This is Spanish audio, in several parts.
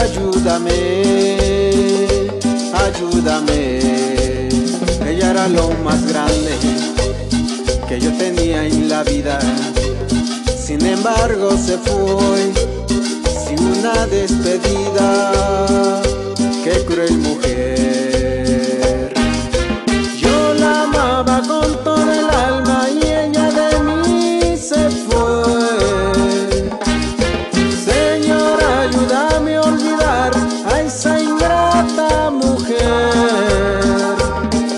ayúdame, ayúdame. Ella era lo más grande que yo tenía en la vida. Sin embargo se fue sin una despedida. Qué cruel mujer. Yo la amaba con todo el alma y ella de mí se fue. Señor, ayúdame a olvidar a esa ingrata mujer.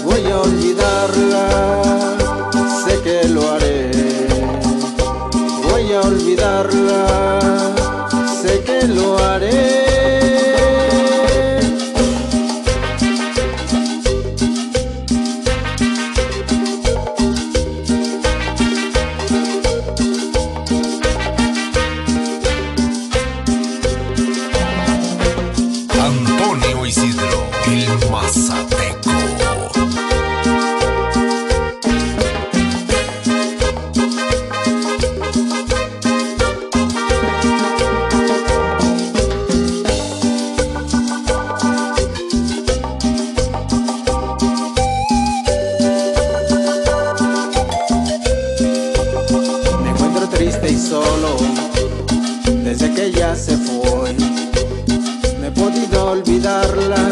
Voy a olvidarla, sé que lo haré. Voy a olvidarla, sé que lo haré. Antonio Isidro, el Mazateco. Me encuentro triste y solo desde que ella se fue. No he podido olvidarla.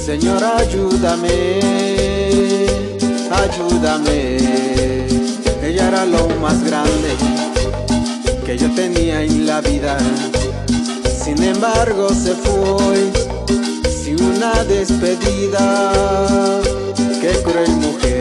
Señor, ayúdame, ayúdame. Ella era lo más grande que yo tenía en la vida. Sin embargo se fue sin una despedida. Qué cruel mujer.